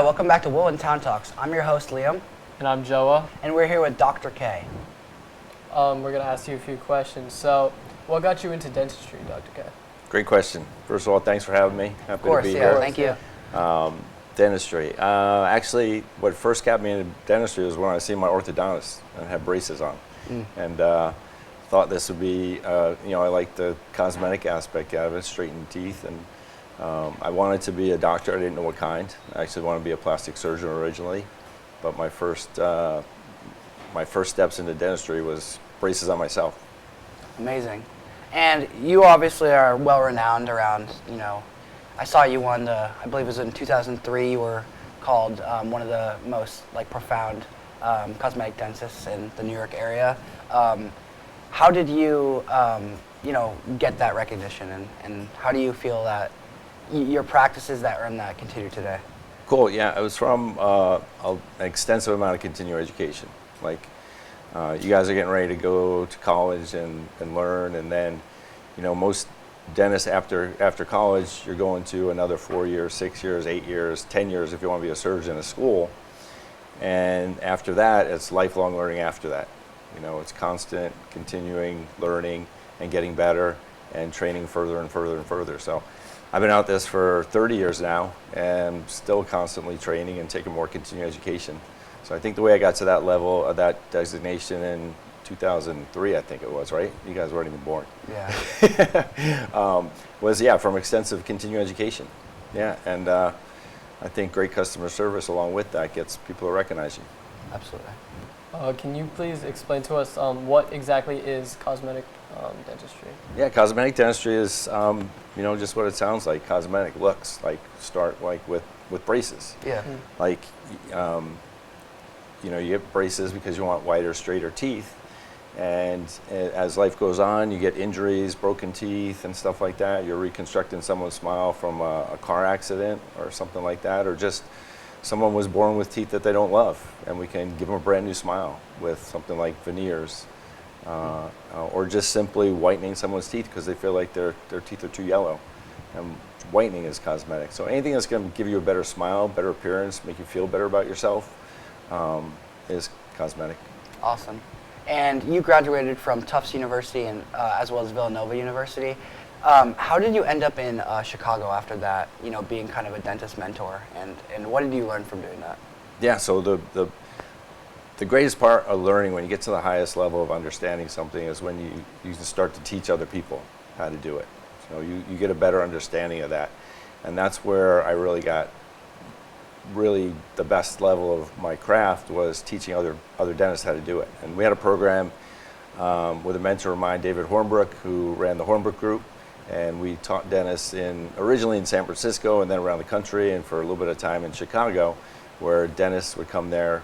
Hi, welcome back to Woolin Town Talks. I'm your host, Liam. And I'm Joa. And we're here with Dr. K. We're going to ask you a few questions. So, what got you into dentistry, Dr. K? Great question. First of all, thanks for having me. Happy to be here. Thank you. Dentistry. Actually, what first got me into dentistry was when I seen my orthodontist and had braces on. And thought this would be, I like the cosmetic aspect out of it, straighten teeth. And I wanted to be a doctor. I didn't know what kind. I actually wanted to be a plastic surgeon originally. But my first steps into dentistry was braces on myself. Amazing. And you obviously are well renowned around, I saw you won I believe it was in 2003, you were called one of the most profound cosmetic dentists in the New York area. How did you, get that recognition, and how do you feel that your practices that earned that continue today? Cool, yeah, it was from an extensive amount of continuing education. You guys are getting ready to go to college and learn, and then, most dentists after college, you're going to another 4 years, 6 years, 8 years, 10 years if you want to be a surgeon in school. And after that, it's lifelong learning after that. It's constant continuing learning and getting better and training further and further and further. So I've been out this for 30 years now and still constantly training and taking more continuing education. So I think the way I got to that level of that designation in 2003, I think it was, right? You guys weren't even born. Yeah. Was from extensive continuing education. Yeah, and I think great customer service along with that gets people to recognize you. Absolutely. Can you please explain to us what exactly is cosmetic dentistry? Yeah, cosmetic dentistry is, just what it sounds like. Cosmetic looks start with braces. Yeah. You get braces because you want whiter, straighter teeth. And as life goes on, you get injuries, broken teeth and stuff like that. You're reconstructing someone's smile from a car accident or something like that, or just someone was born with teeth that they don't love, and we can give them a brand new smile with something like veneers, or just simply whitening someone's teeth because they feel like their teeth are too yellow. And whitening is cosmetic. So anything that's going to give you a better smile, better appearance, make you feel better about yourself is cosmetic. Awesome. And you graduated from Tufts University and as well as Villanova University. How did you end up in Chicago after that, being kind of a dentist mentor, and what did you learn from doing that? Yeah, so the greatest part of learning when you get to the highest level of understanding something is when you start to teach other people how to do it. So you get a better understanding of that. And that's where I really got the best level of my craft was teaching other dentists how to do it. And we had a program with a mentor of mine, David Hornbrook, who ran the Hornbrook Group. And we taught dentists originally in San Francisco and then around the country, and for a little bit of time in Chicago, where dentists would come there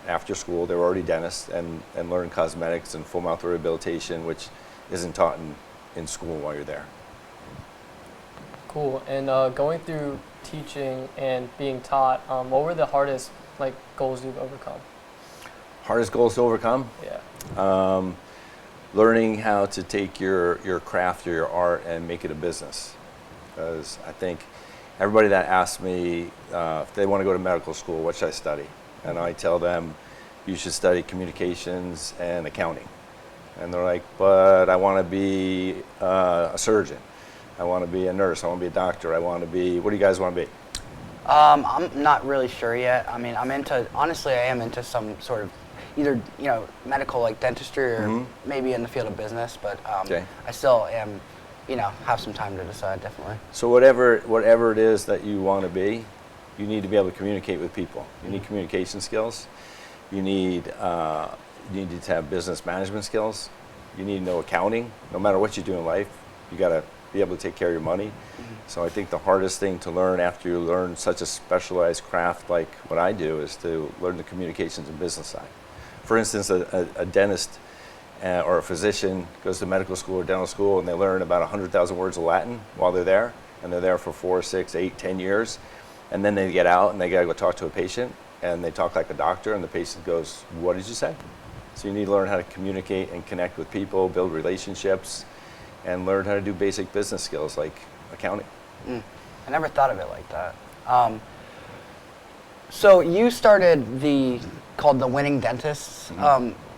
after school. They were already dentists and learn cosmetics and full mouth rehabilitation, which isn't taught in school while you're there. Cool. And going through teaching and being taught, what were the hardest goals you've overcome? Hardest goals to overcome? Yeah. Learning how to take your craft or your art and make it a business. Because I think everybody that asks me if they want to go to medical school, what should I study? And I tell them, you should study communications and accounting. And they're like, but I want to be a surgeon. I want to be a nurse. I want to be a doctor. what do you guys want to be? I'm not really sure yet. I mean, honestly, I am into some sort of either, medical like dentistry or maybe in the field of business, but I still am, have some time to decide, definitely. So whatever it is that you want to be, you need to be able to communicate with people. You need communication skills. You need to have business management skills. You need to know accounting. No matter what you do in life, you got to be able to take care of your money. So I think the hardest thing to learn after you learn such a specialized craft like what I do is to learn the communications and business side. For instance, a dentist or a physician goes to medical school or dental school and they learn about 100,000 words of Latin while they're there, and they're there for 4, 6, 8, 10 years, and then they get out and they got to go talk to a patient, and they talk like a doctor, and the patient goes, "What did you say?" So you need to learn how to communicate and connect with people, build relationships, and learn how to do basic business skills like accounting. I never thought of it like that. So you started called the Winning Dentists.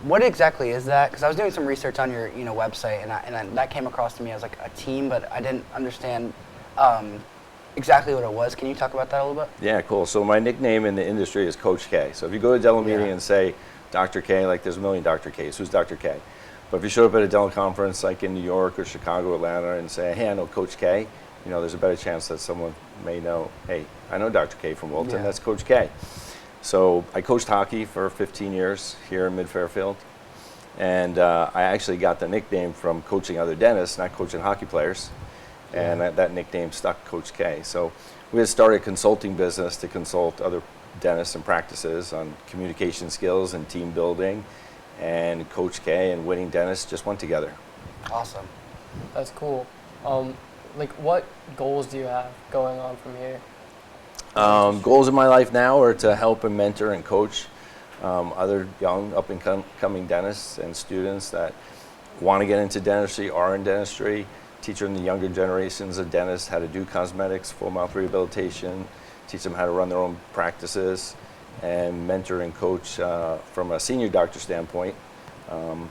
What exactly is that? Because I was doing some research on your website, and that came across to me as like a team, but I didn't understand exactly what it was. Can you talk about that a little bit? Yeah, cool. So my nickname in the industry is Coach K. So if you go to a dental meeting and say Dr. K, like there's a million Dr. Ks. Who's Dr. K? But if you show up at a dental conference like in New York or Chicago, Atlanta, and say, hey, I know Coach K, there's a better chance that someone may know, hey, I know Dr. K from Wilton, that's Coach K. So I coached hockey for 15 years here in Mid-Fairfield. And I actually got the nickname from coaching other dentists, not coaching hockey players. And that nickname stuck, Coach K. So we had started a consulting business to consult other dentists and practices on communication skills and team building. And Coach K and Winning Dentists just went together. Awesome. That's cool. Like, what goals do you have going on from here? Goals in my life now are to help and mentor and coach other young up-and-coming dentists and students that want to get into dentistry, are in dentistry, teach them the younger generations of dentists how to do cosmetics, full mouth rehabilitation, teach them how to run their own practices, and mentor and coach from a senior doctor standpoint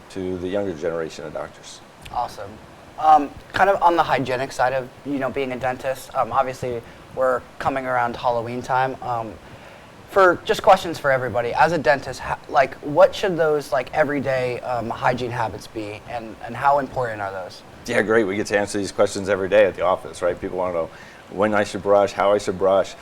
to the younger generation of doctors. Awesome. Kind of on the hygienic side of being a dentist, obviously we're coming around Halloween time. For just questions for everybody, as a dentist, like what should those like everyday hygiene habits be, and how important are those? Yeah, great. We get to answer these questions every day at the office, right? People want to know when I should brush, how I should brush.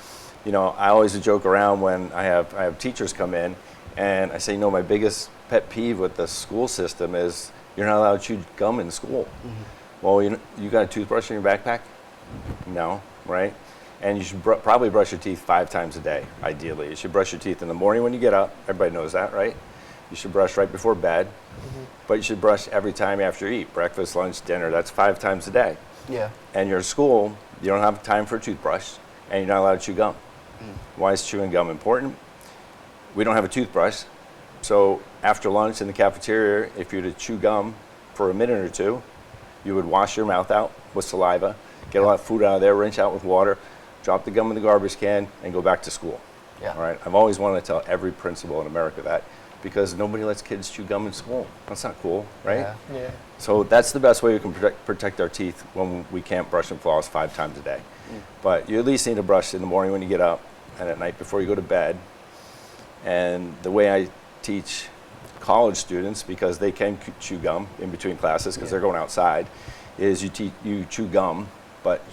I always joke around when I have teachers come in, and I say, my biggest pet peeve with the school system is you're not allowed to chew gum in school. Well, you got a toothbrush in your backpack? No, right? And you should probably brush your teeth 5 times a day, ideally. You should brush your teeth in the morning when you get up. Everybody knows that, right? You should brush right before bed. But you should brush every time after you eat. Breakfast, lunch, dinner. That's 5 times a day. Yeah. And you're at school, you don't have time for a toothbrush, and you're not allowed to chew gum. Why is chewing gum important? We don't have a toothbrush. So after lunch in the cafeteria, if you were to chew gum for a minute or two, you would wash your mouth out with saliva, get a lot of food out of there, rinse out with water, drop the gum in the garbage can, and go back to school. Yeah. All right. I've always wanted to tell every principal in America that, because nobody lets kids chew gum in school. That's not cool, right? Yeah. So that's the best way we can protect our teeth when we can't brush and floss 5 times a day. But you at least need to brush in the morning when you get up and at night before you go to bed. And the way I teach college students, because they can chew gum in between classes because they're going outside, is you chew gum, but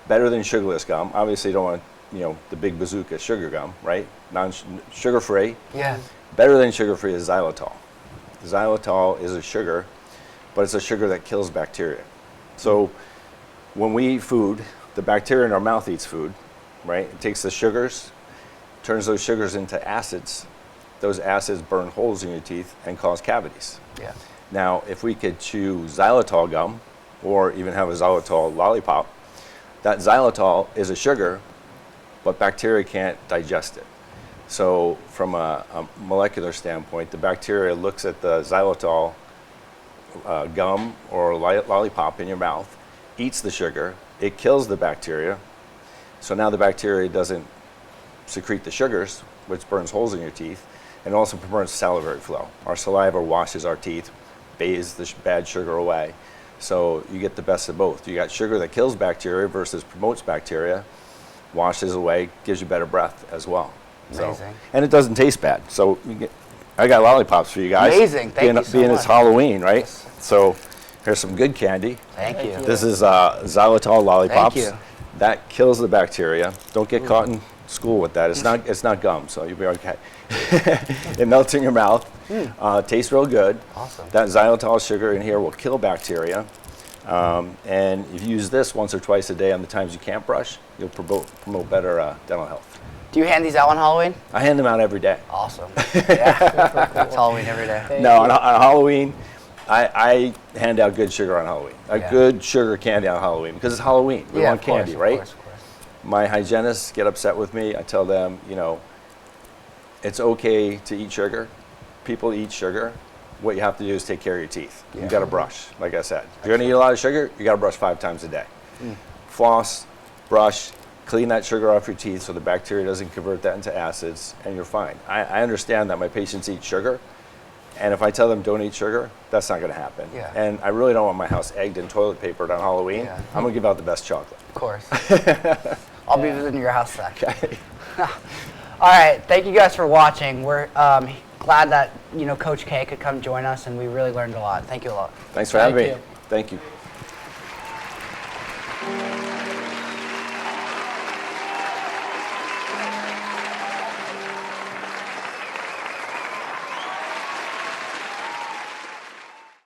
better than sugarless gum. Obviously, you don't want the big bazooka sugar gum, right? Sugar-free. Yeah. Better than sugar-free is xylitol. Xylitol is a sugar, but it's a sugar that kills bacteria. So when we eat food, the bacteria in our mouth eats food, right? It takes the sugars, turns those sugars into acids. Those acids burn holes in your teeth and cause cavities. Yeah. Now, if we could chew xylitol gum or even have a xylitol lollipop, that xylitol is a sugar, but bacteria can't digest it. So from a molecular standpoint, the bacteria looks at the xylitol gum or lollipop in your mouth, eats the sugar, it kills the bacteria. So now the bacteria doesn't secrete the sugars, which burns holes in your teeth, and also prevents salivary flow. Our saliva washes our teeth, bathes the bad sugar away. So you get the best of both. You got sugar that kills bacteria versus promotes bacteria, washes away, gives you better breath as well. Amazing. So, and it doesn't taste bad. So I got lollipops for you guys. Amazing. Thank you so being much. it's Halloween, right? So here's some good candy. Thank you. This is xylitol lollipops. Thank you. That kills the bacteria. Don't get caught in school with that. It's not gum, so you'll be okay. It melts in your mouth. Tastes real good. Awesome. That xylitol sugar in here will kill bacteria. And if you use this once or twice a day on the times you can't brush, you'll promote better dental health. Do you hand these out on Halloween? I hand them out every day. Awesome. Yeah. It's Halloween every day. No, on Halloween, I hand out good sugar on Halloween. A Yeah. good sugar candy on Halloween because it's Halloween. We want of course, candy, of right? course, of course. My hygienists get upset with me. I tell them, it's okay to eat sugar. People eat sugar. What you have to do is take care of your teeth. Yeah. You got to brush, like I said. If you're going to eat a lot of sugar, you got to brush 5 times a day. Floss, brush, Clean that sugar off your teeth so the bacteria doesn't convert that into acids, and you're fine. I understand that my patients eat sugar, and if I tell them don't eat sugar, that's not going to happen. Yeah. And I really don't want my house egged and toilet papered on Halloween. Yeah. I'm going to give out the best chocolate. Of course. I'll be Yeah. visiting your house then. Okay. All right, thank you guys for watching. We're glad that Coach K could come join us, and we really learned a lot. Thank you a lot. Thanks for Thank having me. you. Thank you.